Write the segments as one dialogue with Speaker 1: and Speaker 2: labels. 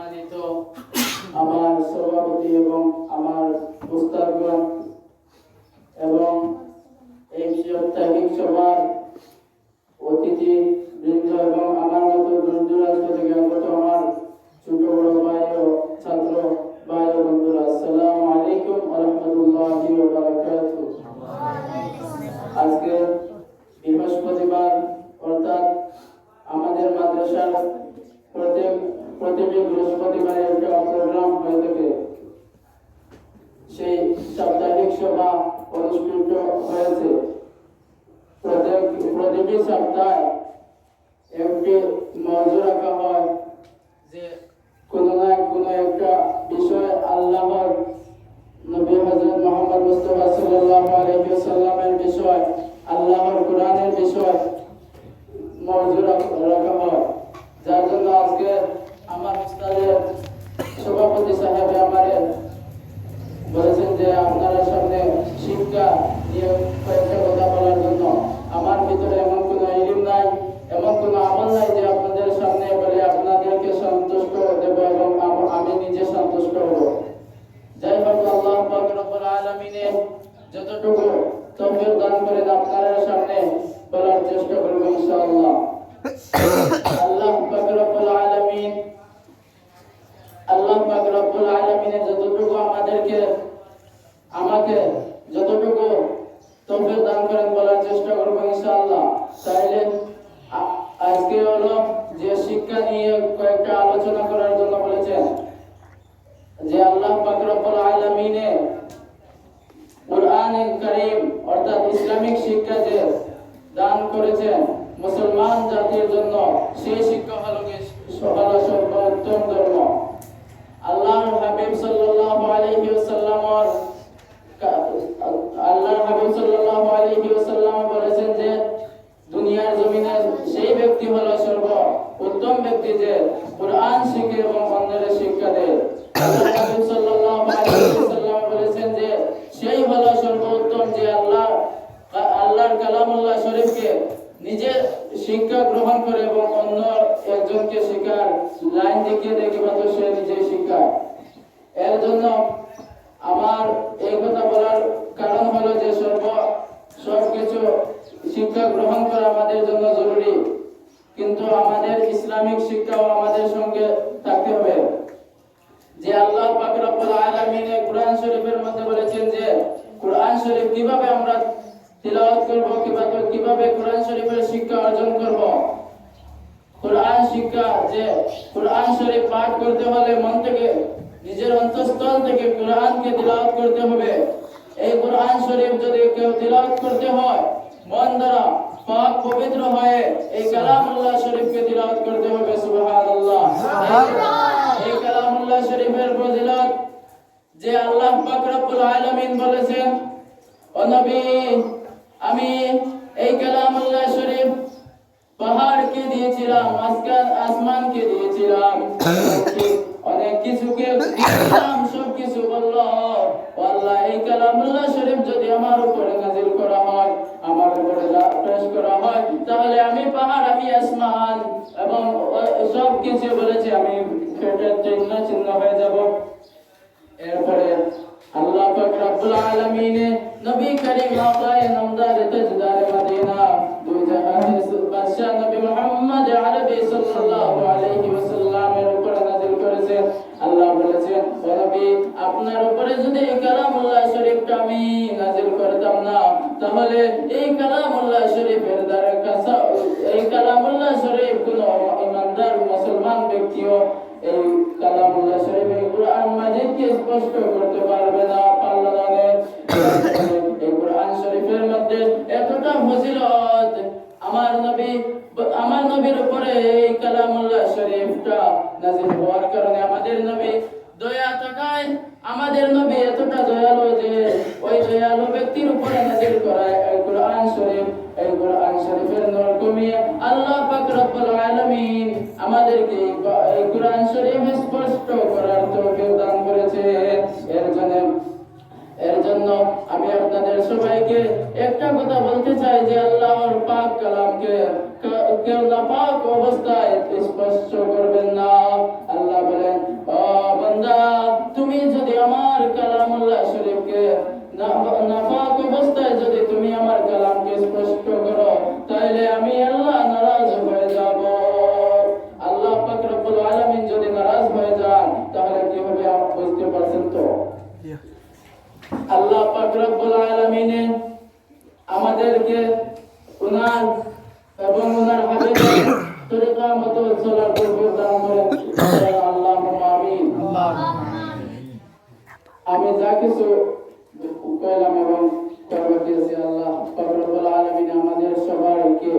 Speaker 1: সম্মানিত আমার সভাপতি এবং আমার উস্তাদগণ এবং এই সাপ্তাহিক সভার অতিথি বৃন্দ এবং আমার মতো দূর দূরান্ত থেকে আগত আমার ছোট বড় ভাই ও ছাত্র ভাই ও বন্ধুরা, আসসালামু আলাইকুম ওয়া রাহমাতুল্লাহি ওয়া বারাকাতুহু। আজকে বৃহস্পতিবার অর্থাৎ আমাদের মাদ্রাসার প্রত্যেক বৃহস্পতিবারে একটা প্রোগ্রাম হয়ে থাকে। সেই সাপ্তাহিক সভা অনুষ্ঠিত হয়েছে। প্রতিটি সপ্তাহে একটি মওযু রাখা হয় যে কোনো না কোনো একটা বিষয় আল্লাহর নবী হযরত মুহাম্মদ মুস্তাফা সাল্লাল্লাহু আলাইহি ওয়াসাল্লামের বিষয়, আল্লাহর কোরআনের বিষয় মওযু রাখা হয়। যার জন্য আজকে আমার উস্তাদের সভাপতি সাহেব আমাদের বলেছেন যে আপনারা সামনে শিক্ষা নিয়ে কয়েকটা কথা বলার জন্য। আমার ভিতরে এমন কোনো ইলম নাই, এমন কোনো আমল নাই যে আপনাদের সামনে বলে আপনাদেরকে সন্তুষ্ট দেব এবং আমি নিজে সন্তুষ্ট হব। যাই হোক, আল্লাহ পাক রব্বুল আলামিনের যতটুকু তৌফিক দান করেন আপনাদের সামনে বলার চেষ্টা করব ইনশাআল্লাহ। আল্লাহ পাক রব্বুল আলামিনের যতটুকু আমাকে যতটুকু তৌফিক দান করেন বলার চেষ্টা করব ইনশাআল্লাহ। তাইলে আজকে হলো যে শিক্ষা নিয়ে কয়েকটা আলোচনা করার জন্য বলেছেন যে আল্লাহ পাক রব্বুল আলামিনের কুরআনুল কারীম অর্থাৎ ইসলামিক শিক্ষা যে দান করেছেন মুসলমান জাতির জন্য, সেই শিক্ষা হলো সর্বোত্তম ধর্ম। আল্লাহর হাবিব সাল্লাল্লাহু আলাইহি ওয়াসাল্লাম বলেছেন যে দুনিয়ার জমিনে সেই ব্যক্তি হলো সর্বোত্তম ব্যক্তি যে কুরআন শিখে এবং অন্যদের শিক্ষা দেয়। আল্লাহর হাবিব সাল্লাল্লাহু আলাইহি ওয়াসাল্লাম বলেছেন যে সেই হলো সর্বোত্তম যে আল্লাহর কালামুল্লাহ শরীফকে নিজে শিক্ষা গ্রহণ করে এবং অন্য একজনকে শিক্ষার লাইন দেখিয়ে দেয় কিংবা তো সে নিজে শিক্ষায়। এর জন্য আমার এই কথা বলার কারণ হলো যে সবকিছু শিক্ষা গ্রহণ করা আমাদের জন্য জরুরি, কিন্তু আমাদের ইসলামিক শিক্ষাও আমাদের সঙ্গে থাকতে হবে। যে আল্লাহ পাক রব্বুল আলামিন কুরআন শরীফের মধ্যে বলেছেন যে কুরআন শরীফ কিভাবে আমরা তিলাওয়াত করব, কিভাবে কোরআন শরীফের শিক্ষা অর্জন করব। কোরআন শিক্ষা যে কোরআন শরীফ পাঠ করতে হলে মন থেকে, নিজের অন্তঃস্থল থেকে কোরআনকে তিলাওয়াত করতে হবে। এই কোরআন শরীফ যদি কেউ তিলাওয়াত করতে হয় মন দ্বারা পাক পবিত্র হয়ে এই কালামুল্লাহ শরীফকে তিলাওয়াত করতে হবে। সুবহানাল্লাহ। এই কালামুল্লাহ শরীফের ফজিলত যে আল্লাহ পাক রব্বুল আলামিন বলেছেন, ও নবী আমি এই কালামুল্লাহ শরীফ পাহাড়কে দিয়েছিলাম, আসমানকে দিয়েছিলাম, অনেক কিছুকে দিয়েছিলাম, সবকিছু বললো আল্লাহ এই কালামুল্লাহ শরীফ যদি আমার উপরে নাযিল করা হয়, আমার উপরে পেশ করা হয়, তাহলে আমি পাহাড়, আমি আসমান এবং সবকিছু বলেছে আমি চিহ্ন চিহ্ন হয়ে যাব। এরপরে আল্লাহ পাক রব্বুল আলামিন নবী করিম আকায়ে নামদার তাজদার মদিনা দুই জাহানের বাদশা নবী মুহাম্মদ আরবি সাল্লাল্লাহু আলাইহি ওয়াসাল্লামের উপর নাযিল করেছেন। আল্লাহ বলেছেন, ও নবী আপনার উপরে যদি এই কালামুল্লাহ শরীফটা আমি নাযিল করতাম না, তাহলে এই কালামুল্লাহ শরীফের দ্বারা কাছে এই কালামুল্লাহ শরীফ কোন ইমানদার মুসলমান ব্যক্তিও এই কালামুল্লাহ শরীফের কুরআন মাজিদকে স্পষ্ট করতে পারবে না, পারল না। এই কুরআন শরীফের মধ্যে এতটা ফজিলত আমার নবীর উপরে এই কালামুল্লাহ শরীফটা নাযিল হওয়ার কারণে আমাদের নবী দয়া তাকায়, আমাদের নবী এতটা দয়ালু যে ওই দয়ালু ব্যক্তির উপরে নাযিল করা এই কুরআন শরীফ, এই কুরআন শরীফের নূর কমিয়ে আল্লাহ পাক রব্বুল আলামিন আমাদেরকে এই কুরআন শরীফ স্পষ্ট করার তৌফিক দান করেছেন। এর জন্য আমি আপনাদের সবাইকে একটা কথা বলতে চাই যে আল্লাহর পাক কালামকে কেউ নাপাক অবস্থায় স্পর্শ করবেন না। আল্লাহ বলেন তুমি যদি আমার কালামুল্লাহ শরীফকে নাফাক অবস্থায় যদি তুমি আমার কালামকে স্পষ্ট করো, তাহলে আমি আল্লাহ নারাজ হয়ে যাব। আল্লাহ পাক রব্বুল আলামিন যদি নারাজ হয়ে যান, তাহলে কি হবে বুঝতে পারছেন তো? আল্লাহ পাক রব্বুল আলামিন আমাদেরকে উনার এবং উনার হাবিবের তরিকা মতো চলার তৌফিক দান করেন। আল্লাহুম্মা আমিন। আমি যা কিছু কইলাম এবং করতে দিয়েছি, আল্লাহ পাক রব্বুল আলামিন আমাদের সবাইকে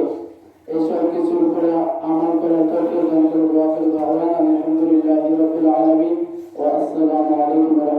Speaker 1: এই সব কিছুর উপরে আমল করার তৌফিক দান করুন। ওয়া আখিরু দাওয়ানা আলহামদুলিল্লাহি রাব্বিল আলামিন ওয়া আসসালামু আলাইকুম।